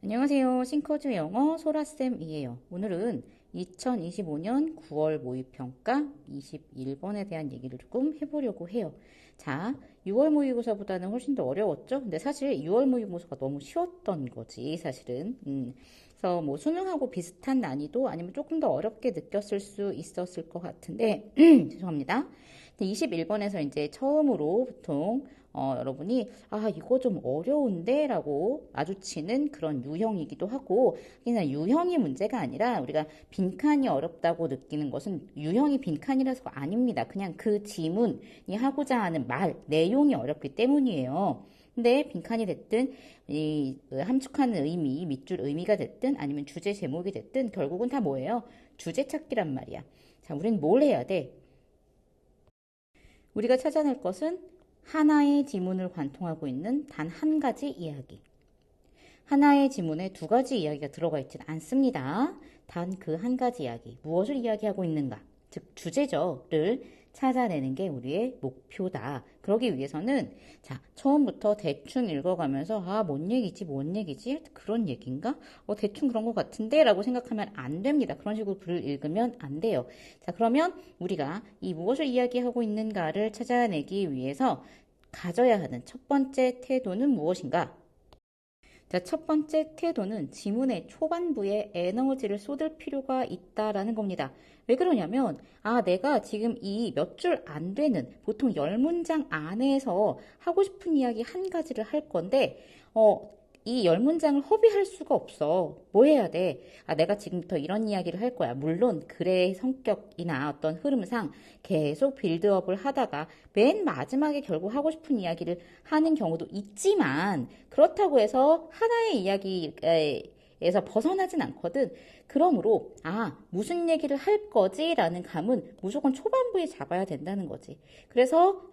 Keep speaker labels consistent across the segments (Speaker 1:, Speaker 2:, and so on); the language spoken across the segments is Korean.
Speaker 1: 안녕하세요. 싱커즈 영어 소라쌤이에요. 오늘은 2025년 9월 모의평가 21번에 대한 얘기를 조금 해보려고 해요. 자, 6월 모의고사보다는 훨씬 더 어려웠죠? 근데 사실 6월 모의고사가 너무 쉬웠던 거지, 사실은. 그래서 뭐 수능하고 비슷한 난이도 아니면 조금 더 어렵게 느꼈을 수 있었을 것 같은데, 죄송합니다. 21번에서 이제 처음으로 보통 여러분이 이거 좀 어려운데 라고 마주치는 그런 유형이기도 하고 그냥 유형이 문제가 아니라 우리가 빈칸이 어렵다고 느끼는 것은 유형이 빈칸이라서가 아닙니다. 그냥 그 지문이 하고자 하는 말, 내용이 어렵기 때문이에요. 근데 빈칸이 됐든 이 함축하는 의미, 밑줄 의미가 됐든 아니면 주제 제목이 됐든 결국은 다 뭐예요? 주제 찾기란 말이야. 자, 우린 뭘 해야 돼? 우리가 찾아낼 것은 하나의 지문을 관통하고 있는 단 한 가지 이야기. 하나의 지문에 두 가지 이야기가 들어가 있지는 않습니다. 단 그 한 가지 이야기. 무엇을 이야기하고 있는가? 즉, 주제죠.를 찾아내는 게 우리의 목표다. 그러기 위해서는, 자, 처음부터 대충 읽어가면서, 뭔 얘기지, 뭔 얘기지? 그런 얘기인가? 대충 그런 것 같은데? 라고 생각하면 안 됩니다. 그런 식으로 글을 읽으면 안 돼요. 자, 그러면 우리가 이 무엇을 이야기하고 있는가를 찾아내기 위해서 가져야 하는 첫 번째 태도는 무엇인가? 자, 첫 번째 태도는 지문의 초반부에 에너지를 쏟을 필요가 있다라는 겁니다. 왜 그러냐면, 내가 지금 이 몇 줄 안 되는, 보통 10문장 안에서 하고 싶은 이야기 한 가지를 할 건데, 이 10문장을 허비할 수가 없어. 뭐 해야 돼? 내가 지금부터 이런 이야기를 할 거야. 물론 글의 성격이나 어떤 흐름상 계속 빌드업을 하다가 맨 마지막에 결국 하고 싶은 이야기를 하는 경우도 있지만 그렇다고 해서 하나의 이야기에서 벗어나진 않거든. 그러므로 무슨 얘기를 할 거지라는 감은 무조건 초반부에 잡아야 된다는 거지. 그래서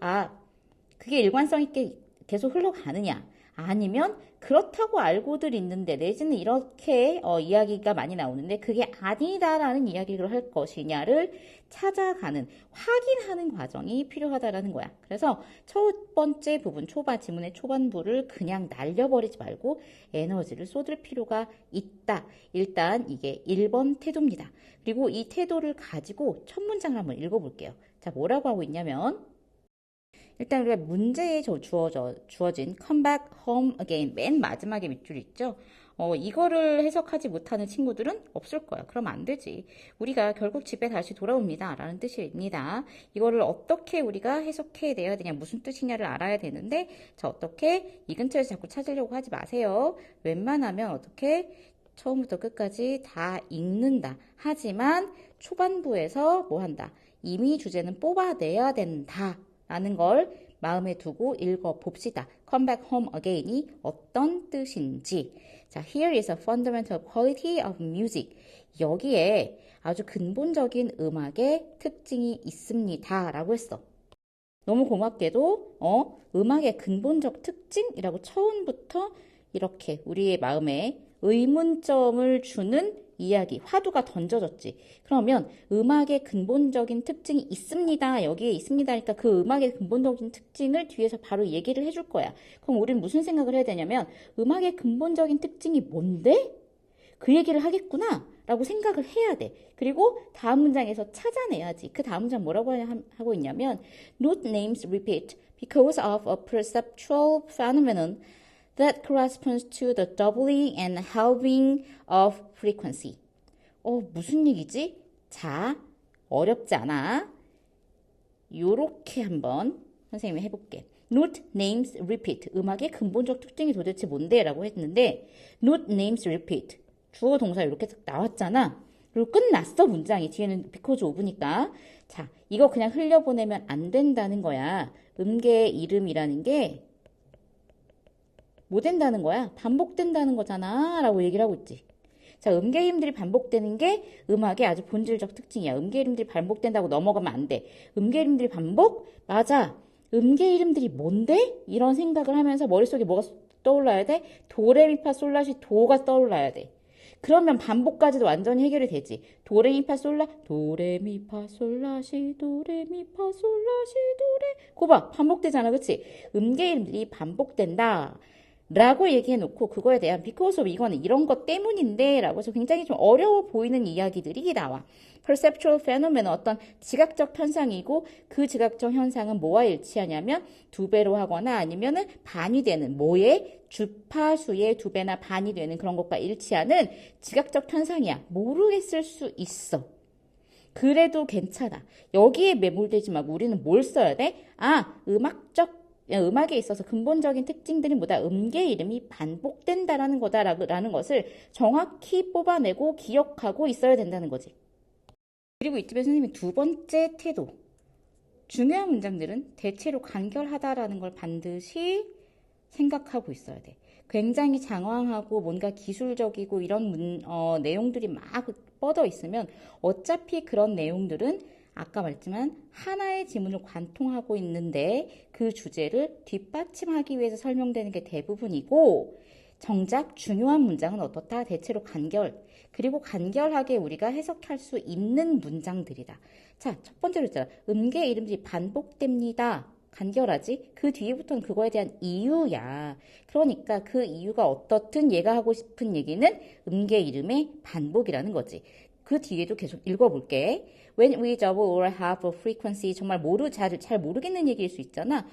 Speaker 1: 그게 일관성 있게 계속 흘러가느냐 아니면 그렇다고 알고들 있는데 내지는 이렇게 이야기가 많이 나오는데 그게 아니다라는 이야기를 할 것이냐를 찾아가는 확인하는 과정이 필요하다라는 거야. 그래서 첫 번째 부분 지문의 초반부를 그냥 날려버리지 말고 에너지를 쏟을 필요가 있다. 일단 이게 1번 태도입니다. 그리고 이 태도를 가지고 첫 문장을 한번 읽어볼게요. 자, 뭐라고 하고 있냐면 일단 우리가 문제에 주어진 come back home again 맨 마지막에 밑줄 있죠. 이거를 해석하지 못하는 친구들은 없을 거야. 그럼 안 되지. 우리가 결국 집에 다시 돌아옵니다. 라는 뜻입니다. 이거를 어떻게 우리가 해석해 내야 되냐, 무슨 뜻이냐를 알아야 되는데, 자, 어떻게 이 근처에서 자꾸 찾으려고 하지 마세요. 웬만하면 어떻게 처음부터 끝까지 다 읽는다. 하지만 초반부에서 뭐 한다? 이미 주제는 뽑아내야 된다. 라는 걸 마음에 두고 읽어봅시다. Come back home again이 어떤 뜻인지. 자, here is a fundamental quality of music. 여기에 아주 근본적인 음악의 특징이 있습니다. 라고 했어. 너무 고맙게도 음악의 근본적 특징이라고 처음부터 이렇게 우리의 마음에 의문점을 주는 이야기, 화두가 던져졌지. 그러면 음악의 근본적인 특징이 있습니다. 여기에 있습니다. 하니까 그 음악의 근본적인 특징을 뒤에서 바로 얘기를 해줄 거야. 그럼 우리는 무슨 생각을 해야 되냐면 음악의 근본적인 특징이 뭔데? 그 얘기를 하겠구나 라고 생각을 해야 돼. 그리고 다음 문장에서 찾아내야지. 그 다음 문장 뭐라고 하고 있냐면 Note names repeat because of a perceptual phenomenon that corresponds to the doubling and halving of frequency. 무슨 얘기지? 자, 어렵지 않아. 요렇게 한번 선생님이 해볼게. Note names repeat. 음악의 근본적 특징이 도대체 뭔데? 라고 했는데 Note names repeat. 주어 동사 이렇게 나왔잖아. 그리고 끝났어 문장이. 뒤에는 because of니까. 자, 이거 그냥 흘려보내면 안 된다는 거야. 음계의 이름이라는 게 뭐 된다는 거야? 반복된다는 거잖아 라고 얘기를 하고 있지. 자, 음계 이름들이 반복되는 게 음악의 아주 본질적 특징이야. 음계 이름들이 반복된다고 넘어가면 안 돼. 음계 이름들이 반복? 맞아. 음계 이름들이 뭔데? 이런 생각을 하면서 머릿속에 뭐가 떠올라야 돼? 도레미파솔라시 도가 떠올라야 돼. 그러면 반복까지도 완전히 해결이 되지. 도레미파솔라 도레미파솔라시 도레미파솔라시 도레. 거 봐. 반복되잖아. 그치? 음계 이름들이 반복된다. 라고 얘기해놓고 그거에 대한 because of 이거는 이런 것 때문인데 라고 해서 굉장히 좀 어려워 보이는 이야기들이 나와. perceptual phenomenon 어떤 지각적 현상이고 그 지각적 현상은 뭐와 일치하냐면 두 배로 하거나 아니면은 반이 되는 뭐의 주파수의 두 배나 반이 되는 그런 것과 일치하는 지각적 현상이야. 모르겠을 수 있어. 그래도 괜찮아. 여기에 매몰되지 말고 우리는 뭘 써야 돼? 음악에 있어서 근본적인 특징들이 뭐다? 음계 이름이 반복된다라는 거다라는 것을 정확히 뽑아내고 기억하고 있어야 된다는 거지. 그리고 이쯤에 선생님이 두 번째 태도. 중요한 문장들은 대체로 간결하다라는 걸 반드시 생각하고 있어야 돼. 굉장히 장황하고 뭔가 기술적이고 이런 내용들이 막 뻗어 있으면 어차피 그런 내용들은 아까 말했지만 하나의 지문을 관통하고 있는데 그 주제를 뒷받침하기 위해서 설명되는 게 대부분이고 정작 중요한 문장은 어떻다? 대체로 간결. 그리고 간결하게 우리가 해석할 수 있는 문장들이다. 자, 첫 번째로 있잖아. 음계 이름들이 반복됩니다. 간결하지? 그 뒤에부터는 그거에 대한 이유야. 그러니까 그 이유가 어떻든 얘가 하고 싶은 얘기는 음계 이름의 반복이라는 거지. 그 뒤에도 계속 읽어볼게. When we double or half a frequency 정말 잘 모르겠는 얘기일 수 있잖아.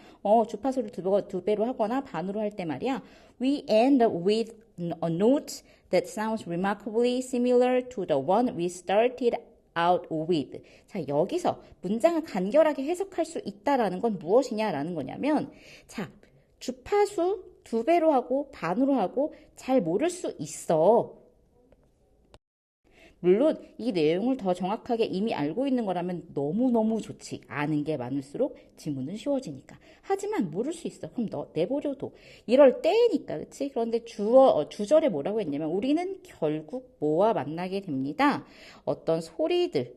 Speaker 1: 주파수를 두 배로 하거나 반으로 할 때 말이야. We end up with a note that sounds remarkably similar to the one we started out with. 자, 여기서 문장을 간결하게 해석할 수 있다라는 건 무엇이냐라는 거냐면, 자, 주파수 두 배로 하고 반으로 하고 잘 모를 수 있어. 물론 이 내용을 더 정확하게 이미 알고 있는 거라면 너무너무 좋지. 아는 게 많을수록 지문은 쉬워지니까. 하지만 모를 수 있어. 그럼 너 내버려둬. 이럴 때니까, 그치? 그런데 주절에 뭐라고 했냐면 우리는 결국 뭐와 만나게 됩니다. 어떤 소리를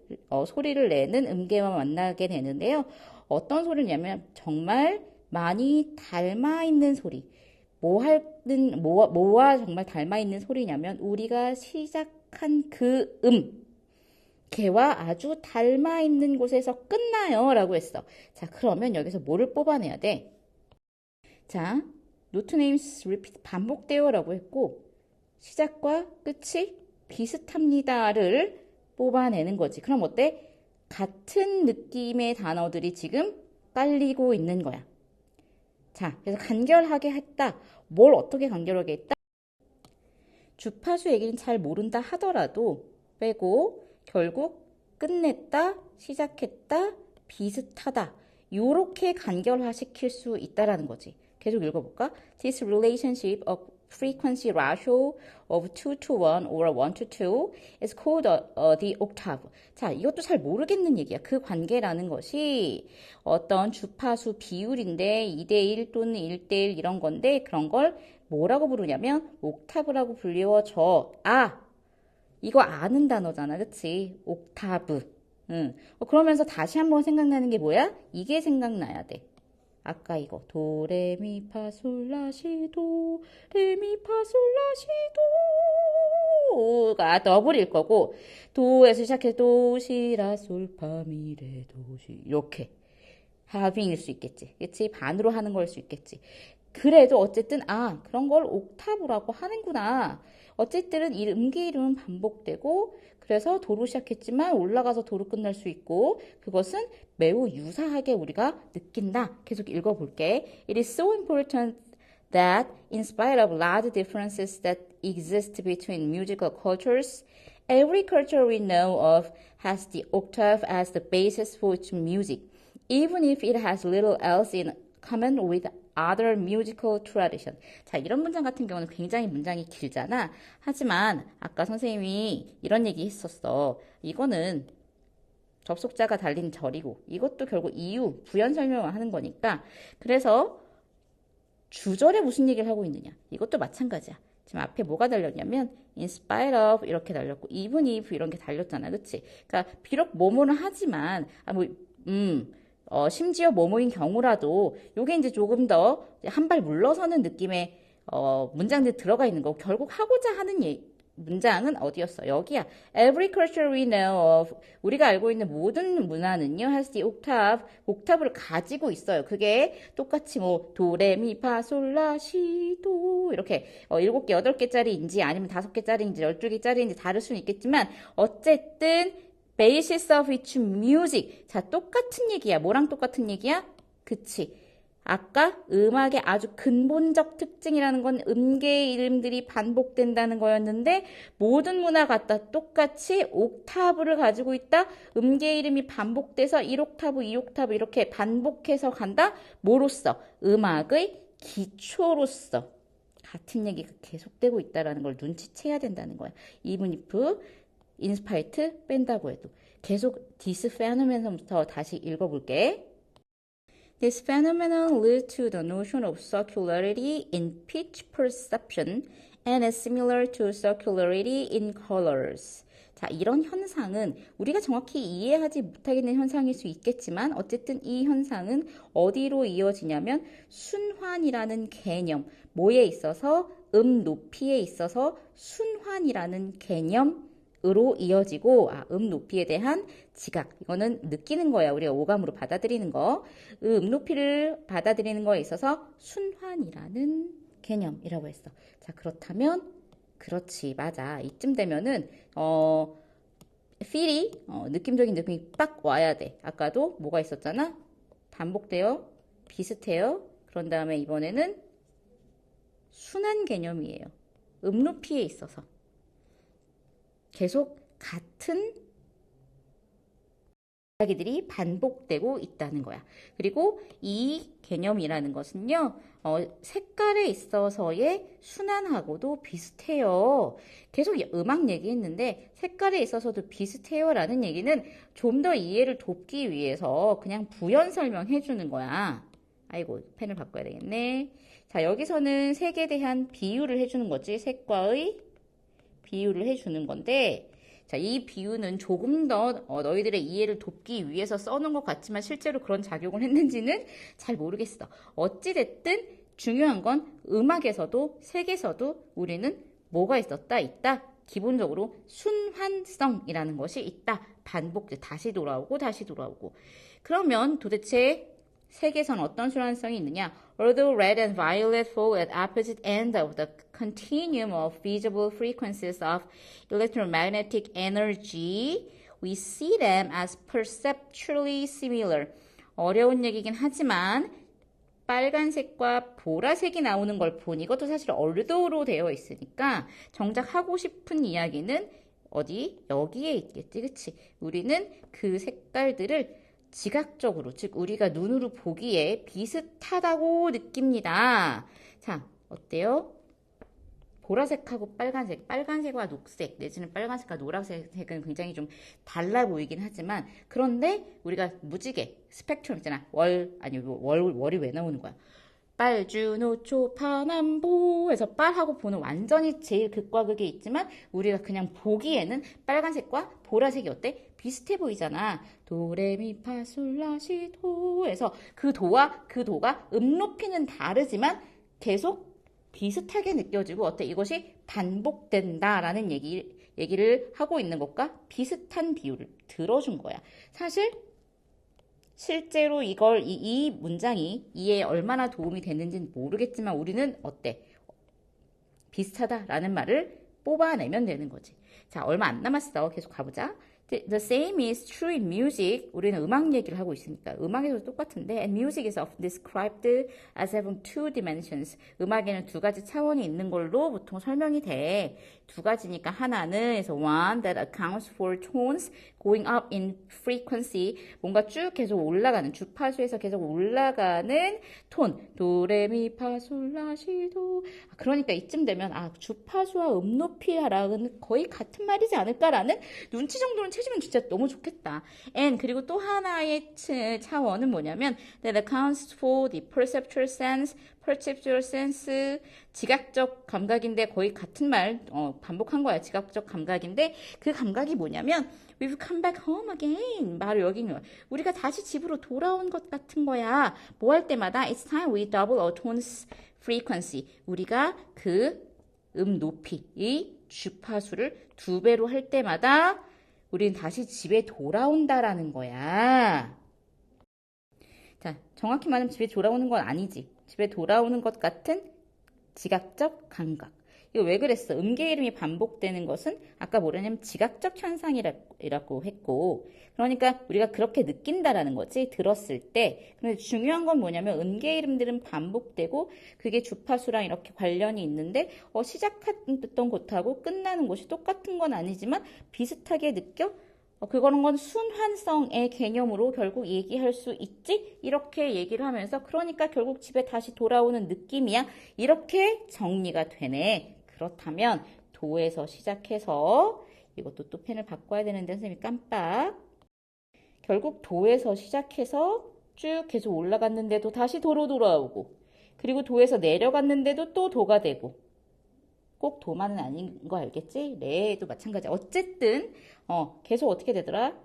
Speaker 1: 내는 음계와 만나게 되는데요. 어떤 소리냐면 정말 많이 닮아 있는 소리. 뭐와 정말 닮아 있는 소리냐면 우리가 시작한 그 걔와 아주 닮아 있는 곳에서 끝나요 라고 했어. 자, 그러면 여기서 뭐를 뽑아내야 돼? 자, note names repeat 반복돼요 라고 했고 시작과 끝이 비슷합니다를 뽑아내는 거지. 그럼 어때? 같은 느낌의 단어들이 지금 깔리고 있는 거야. 자, 그래서 간결하게 했다. 뭘 어떻게 간결하게 했다? 주파수 얘기는 잘 모른다 하더라도 빼고 결국 끝냈다, 시작했다, 비슷하다. 요렇게 간결화시킬 수 있다라는 거지. 계속 읽어볼까? This relationship of frequency ratio of 2 to 1 or 1 to 2 is called the octave. 자, 이것도 잘 모르겠는 얘기야. 그 관계라는 것이 어떤 주파수 비율인데 2대1 또는 1대1 이런 건데 그런 걸 뭐라고 부르냐면 옥타브라고 불리워져. 이거 아는 단어잖아. 그치? 옥타브. 그러면서 다시 한번 생각나는 게 뭐야? 이게 생각나야 돼. 아까 이거 도레미파솔라시도 레미파솔라시도가 더블일 거고 도에서 시작해서 도시라솔파미레 도시 이렇게 하빙일 수 있겠지. 그치? 반으로 하는 걸 수 있겠지. 그래도 어쨌든 그런 걸 옥타브라고 하는구나. 어쨌든 이 음계 이름은 반복되고 그래서 도로 시작했지만 올라가서 도로 끝날 수 있고 그것은 매우 유사하게 우리가 느낀다. 계속 읽어볼게. It is so important that in spite of large differences that exist between musical cultures, every culture we know of has the octave as the basis for its music, even if it has little else in common with other musical tradition. 자, 이런 문장 같은 경우는 굉장히 문장이 길잖아. 하지만 아까 선생님이 이런 얘기 했었어. 이거는 접속자가 달린 절이고 이것도 결국 이유, 부연 설명을 하는 거니까 그래서 주절에 무슨 얘기를 하고 있느냐. 이것도 마찬가지야. 지금 앞에 뭐가 달렸냐면 in spite of 이렇게 달렸고 even if 이런 게 달렸잖아. 그치? 그러니까 비록 뭐뭐는 하지만 심지어 뭐뭐인 경우라도 요게 이제 조금 더 한 발 물러서는 느낌의 문장들이 들어가 있는 거고 결국 하고자 하는 문장은 어디였어? 여기야. Every culture we know of. 우리가 알고 있는 모든 문화는요, has the octave, 옥타브를 가지고 있어요. 그게 똑같이 뭐, 도, 레, 미, 파, 솔, 라, 시, 도, 이렇게 7개, 8개짜리인지 아니면 5개짜리인지 12개짜리인지 다를 수는 있겠지만, 어쨌든, basis of which music. 자, 똑같은 얘기야. 뭐랑 똑같은 얘기야? 그치. 아까 음악의 아주 근본적 특징이라는 건 음계의 이름들이 반복된다는 거였는데 모든 문화가 다 똑같이 옥타브를 가지고 있다. 음계의 이름이 반복돼서 1옥타브, 2옥타브 이렇게 반복해서 간다. 뭐로써? 음악의 기초로서. 같은 얘기가 계속되고 있다는 걸 눈치채야 된다는 거야. even if, 인스파이트 뺀다고 해도. 계속 this phenomenon부터 다시 읽어볼게. This phenomenon leads to the notion of circularity in pitch perception and is similar to circularity in colors. 자, 이런 현상은 우리가 정확히 이해하지 못하겠는 현상일 수 있겠지만 어쨌든 이 현상은 어디로 이어지냐면 순환이라는 개념, 뭐에 있어서 높이에 있어서 순환이라는 개념으로 이어지고 높이에 대한 지각, 이거는 느끼는 거야. 우리가 오감으로 받아들이는 거. 높이를 받아들이는 거에 있어서 순환이라는 개념이라고 했어. 자, 그렇다면 그렇지, 맞아. 이쯤 되면은 feel이 느낌적인 느낌이 빡 와야 돼. 아까도 뭐가 있었잖아? 반복돼요, 비슷해요. 그런 다음에 이번에는 순환 개념이에요. 높이에 있어서 계속 같은 이야기들이 반복되고 있다는 거야. 그리고 이 개념이라는 것은요, 색깔에 있어서의 순환하고도 비슷해요. 계속 음악 얘기했는데 색깔에 있어서도 비슷해요 라는 얘기는 좀 더 이해를 돕기 위해서 그냥 부연 설명해 주는 거야. 아이고, 펜을 바꿔야 되겠네. 자, 여기서는 색에 대한 비유를 해주는 거지. 색과의 비유를 해주는 건데, 자, 이 비유는 조금 더 너희들의 이해를 돕기 위해서 써놓은 것 같지만 실제로 그런 작용을 했는지는 잘 모르겠어. 어찌됐든 중요한 건 음악에서도 색에서도 우리는 뭐가 있다. 기본적으로 순환성이라는 것이 있다. 반복, 다시 돌아오고 다시 돌아오고. 그러면 도대체 색에선 어떤 순환성이 있느냐? Although red and violet fall at opposite ends of the continuum of visible frequencies of electromagnetic energy, we see them as perceptually similar. 어려운 얘기긴 하지만 빨간색과 보라색이 나오는 걸 보니 이것도 사실 얼도로 되어 있으니까 정작 하고 싶은 이야기는 어디? 여기에 있겠지, 그치? 우리는 그 색깔들을 지각적으로, 즉 우리가 눈으로 보기에 비슷하다고 느낍니다. 자, 어때요? 보라색하고 빨간색, 빨간색과 녹색, 내지는 빨간색과 노란색은 굉장히 좀 달라 보이긴 하지만 그런데 우리가 무지개, 스펙트럼 있잖아. 월이 왜 나오는 거야? 빨주노초 파남보 해서 빨하고 보는 완전히 제일 극과 극에 있지만 우리가 그냥 보기에는 빨간색과 보라색이 어때? 비슷해 보이잖아. 도레미파솔라시도 해서 그 도와 그 도가 높이는 다르지만 계속 비슷하게 느껴지고 어때? 이것이 반복된다라는 얘기를 하고 있는 것과 비슷한 비유를 들어준 거야. 사실 실제로 이 문장이 이해에 얼마나 도움이 되는지는 모르겠지만 우리는 어때? 비슷하다라는 말을 뽑아내면 되는 거지. 자, 얼마 안 남았어. 계속 가보자. The same is true in music. 우리는 음악 얘기를 하고 있으니까 음악에도 똑같은데 and music is often described as having two dimensions. 음악에는 두 가지 차원이 있는 걸로 보통 설명이 돼. 두 가지니까 하나는 그래서 one that accounts for tones going up in frequency. 뭔가 쭉 계속 올라가는 주파수에서 계속 올라가는 톤. 도레미파솔라시도. 그러니까 이쯤 되면 주파수와 높이랑 거의 같은 말이지 않을까라는 눈치 정도는 채주면 진짜 너무 좋겠다. And 그리고 또 하나의 차원은 뭐냐면 that accounts for the perceptual sense, 지각적 감각인데 거의 같은 말 반복한 거야. 지각적 감각인데 그 감각이 뭐냐면 we've come back home again. 바로 여기는 거야. 우리가 다시 집으로 돌아온 것 같은 거야. 뭐 할 때마다 it's time we double our tone's frequency. 우리가 그 높이의 주파수를 2배로 할 때마다 우린 다시 집에 돌아온다라는 거야. 자, 정확히 말하면 집에 돌아오는 건 아니지. 집에 돌아오는 것 같은 지각적 감각. 이거 왜 그랬어? 음계 이름이 반복되는 것은 아까 뭐라냐면 지각적 현상이라고 했고, 그러니까 우리가 그렇게 느낀다라는 거지, 들었을 때. 근데 중요한 건 뭐냐면 음계 이름들은 반복되고 그게 주파수랑 이렇게 관련이 있는데 시작했던 곳하고 끝나는 곳이 똑같은 건 아니지만 비슷하게 느껴? 그거는 건 순환성의 개념으로 결국 얘기할 수 있지? 이렇게 얘기를 하면서 그러니까 결국 집에 다시 돌아오는 느낌이야. 이렇게 정리가 되네. 그렇다면 도에서 시작해서 이것도 또 펜을 바꿔야 되는데 선생님이 깜빡. 결국 도에서 시작해서 쭉 계속 올라갔는데도 다시 도로 돌아오고 그리고 도에서 내려갔는데도 또 도가 되고 꼭 도만은 아닌 거 알겠지? 레도 마찬가지. 어쨌든 계속 어떻게 되더라?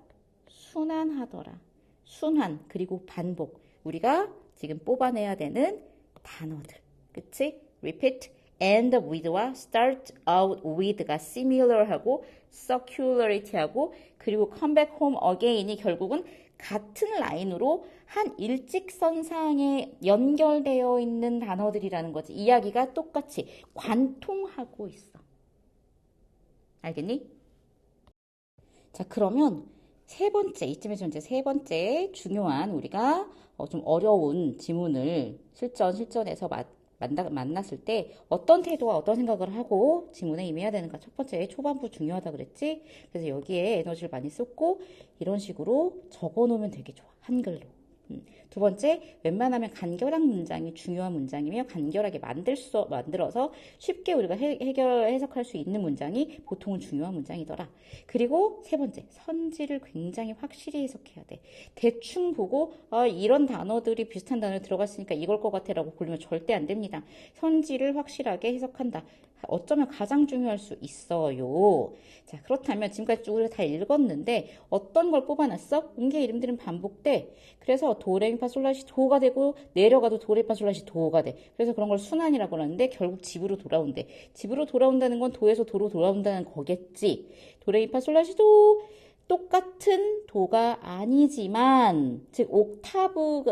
Speaker 1: 순환하더라. 순환 그리고 반복. 우리가 지금 뽑아내야 되는 단어들. 그치? repeat, end with와 start out with가 similar하고 circularity하고 그리고 come back home again이 결국은 같은 라인으로 한 일직선상에 연결되어 있는 단어들이라는 거지. 이야기가 똑같이 관통하고 있어. 알겠니? 자, 그러면 세 번째, 이쯤에서 이제 세 번째 중요한 우리가 좀 어려운 지문을 실전에서 만났을 때 어떤 태도와 어떤 생각을 하고 지문에 임해야 되는가. 첫 번째, 초반부 중요하다 그랬지? 그래서 여기에 에너지를 많이 썼고 이런 식으로 적어놓으면 되게 좋아. 한글로. 두 번째, 웬만하면 간결한 문장이 중요한 문장이며 간결하게 만들어서 쉽게 우리가 해석할 수 있는 문장이 보통은 중요한 문장이더라. 그리고 세 번째, 선지를 굉장히 확실히 해석해야 돼. 대충 보고 이런 단어들이 비슷한 단어 들어갔으니까 이걸 것 같아 라고 고르면 절대 안 됩니다. 선지를 확실하게 해석한다. 어쩌면 가장 중요할 수 있어요. 자, 그렇다면 지금까지 우리가 다 읽었는데 어떤 걸 뽑아놨어? 음계 이름들은 반복돼. 그래서 도레미파솔라시 도가 되고 내려가도 도레미파솔라시 도가 돼. 그래서 그런 걸 순환이라고 하는데 결국 집으로 돌아온대. 집으로 돌아온다는 건 도에서 도로 돌아온다는 거겠지. 도레미파솔라시 도 똑같은 도가 아니지만 즉 옥타브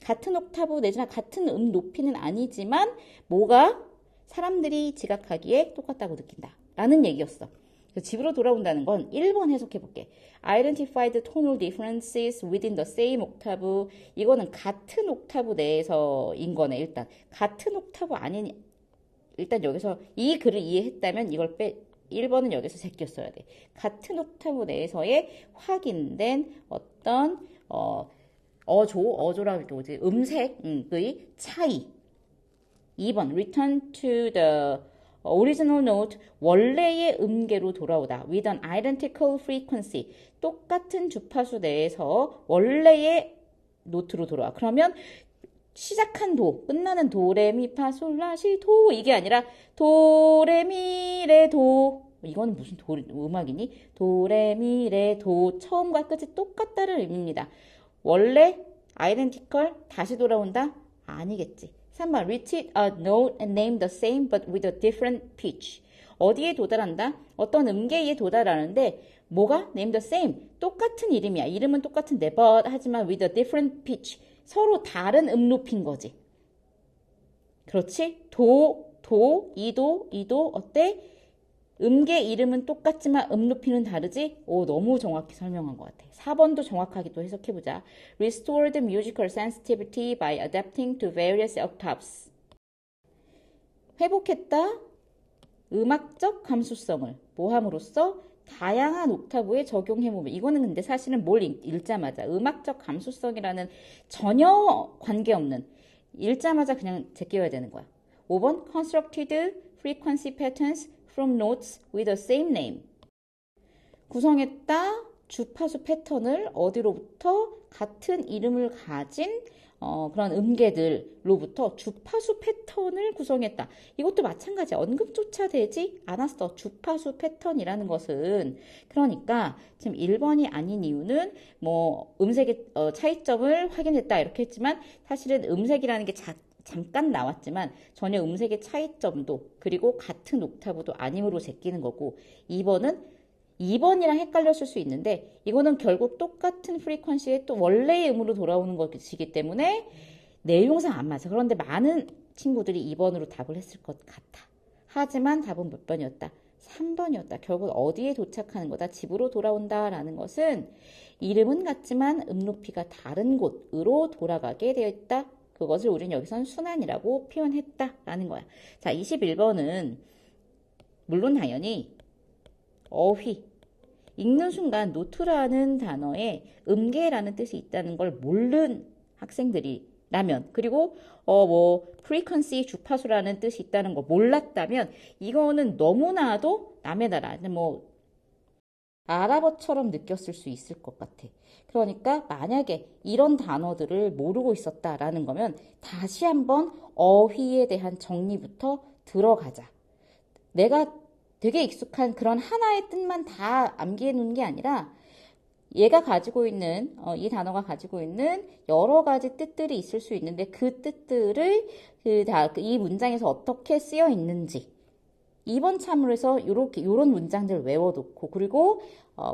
Speaker 1: 같은 옥타브 내지나 같은 높이는 아니지만 뭐가 사람들이 지각하기에 똑같다고 느낀다 라는 얘기였어. 그래서 집으로 돌아온다는 건 1번 해석해 볼게. Identify the tonal differences within the same octave. 이거는 같은 옥타브 내에서인 거네. 일단 같은 옥타브 아닌 일단 여기서 이 글을 이해했다면 이걸 1번은 여기서 제꼈어야 돼. 같은 옥타브 내에서의 확인된 어떤 어조라고 뭐지? 음색의 차이. 2번 return to the original note 원래의 음계로 돌아오다 with an identical frequency 똑같은 주파수 내에서 원래의 노트로 돌아와. 그러면 시작한 도 끝나는 도레미파솔라시 도 이게 아니라 도레미레도 이거는 무슨 음악이니? 도레미레도 처음과 끝이 똑같다는 의미입니다. 원래 identical 다시 돌아온다? 아니겠지. 3번 repeat a note and name the same but with a different pitch. 어디에 도달한다? 어떤 음계에 도달하는데 뭐가? name the same. 똑같은 이름이야. 이름은 똑같은데 but 하지만 with a different pitch. 서로 다른 높이인 거지. 그렇지? 이도 어때? 음계 이름은 똑같지만 높이는 다르지? 오, 너무 정확히 설명한 것 같아. 4번도 정확하게 또 해석해보자. Restored musical sensitivity by adapting to various octaves. 회복했다. 음악적 감수성을 뭐함으로써 다양한 옥타브에 적용해보면 이거는 근데 사실은 뭘 읽자마자 음악적 감수성이라는 전혀 관계없는 읽자마자 그냥 제껴야 되는 거야. 5번 Constructed frequency patterns from notes with the same name. 구성했다. 주파수 패턴을 어디로부터 같은 이름을 가진 그런 음계들로부터 주파수 패턴을 구성했다. 이것도 마찬가지야. 언급조차 되지 않았어. 주파수 패턴이라는 것은. 그러니까 지금 1번이 아닌 이유는 뭐 음색의 차이점을 확인했다 이렇게 했지만 사실은 음색이라는 게 잠깐 나왔지만 전혀 음색의 차이점도 그리고 같은 옥타브도 아님으로 제끼는 거고 2번이랑 헷갈렸을 수 있는데 이거는 결국 똑같은 프리퀀시의 또 원래의 음으로 돌아오는 것이기 때문에 내용상 안 맞아. 그런데 많은 친구들이 2번으로 답을 했을 것 같아. 하지만 답은 몇 번이었다? 3번이었다. 결국 어디에 도착하는 거다? 집으로 돌아온다라는 것은 이름은 같지만 높이가 다른 곳으로 돌아가게 되어 있다. 그것을 우리는 여기선 순환이라고 표현했다라는 거야. 자, 21번은 물론 당연히 어휘. 읽는 순간 노트라는 단어에 음계라는 뜻이 있다는 걸 모르는 학생들이라면 그리고 frequency 주파수라는 뜻이 있다는 거 몰랐다면 이거는 너무나도 남의 나라 아랍어처럼 느꼈을 수 있을 것 같아. 그러니까 만약에 이런 단어들을 모르고 있었다라는 거면 다시 한번 어휘에 대한 정리부터 들어가자. 내가 되게 익숙한 그런 하나의 뜻만 다 암기해 놓은 게 아니라 얘가 가지고 있는 이 단어가 가지고 있는 여러 가지 뜻들이 있을 수 있는데 그 뜻들을 이 문장에서 어떻게 쓰여 있는지 2번 참으로서 요런 문장들 외워놓고 그리고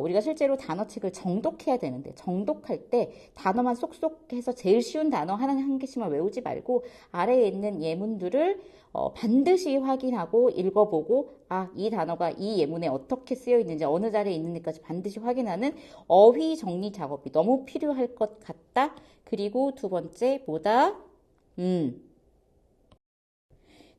Speaker 1: 우리가 실제로 단어책을 정독해야 되는데 정독할 때 단어만 쏙쏙 해서 제일 쉬운 단어 한 개씩만 외우지 말고 아래에 있는 예문들을 반드시 확인하고 읽어보고 이 단어가 이 예문에 어떻게 쓰여 있는지 어느 자리에 있는지까지 반드시 확인하는 어휘 정리 작업이 너무 필요할 것 같다. 그리고 두 번째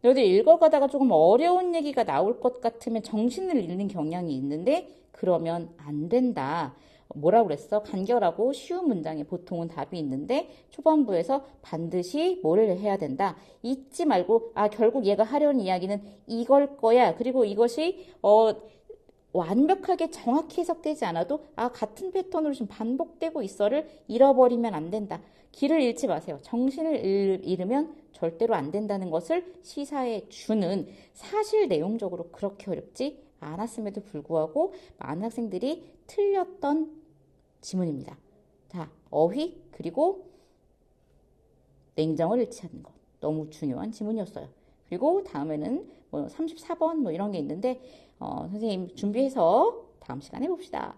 Speaker 1: 너희들 읽어가다가 조금 어려운 얘기가 나올 것 같으면 정신을 잃는 경향이 있는데 그러면 안 된다. 뭐라고 그랬어? 간결하고 쉬운 문장에 보통은 답이 있는데 초반부에서 반드시 뭐를 해야 된다. 잊지 말고 결국 얘가 하려는 이야기는 이걸 거야. 그리고 이것이 완벽하게 정확히 해석되지 않아도 같은 패턴으로 좀 반복되고 있어를 잃어버리면 안 된다. 길을 잃지 마세요. 정신을 잃으면 절대로 안 된다는 것을 시사해 주는 사실 내용적으로 그렇게 어렵지 않았음에도 불구하고 많은 학생들이 틀렸던 지문입니다. 자, 어휘 그리고 냉정을 잃지 않는 것. 너무 중요한 지문이었어요. 그리고 다음에는 34번 이런 게 있는데 선생님 준비해서 다음 시간에 봅시다.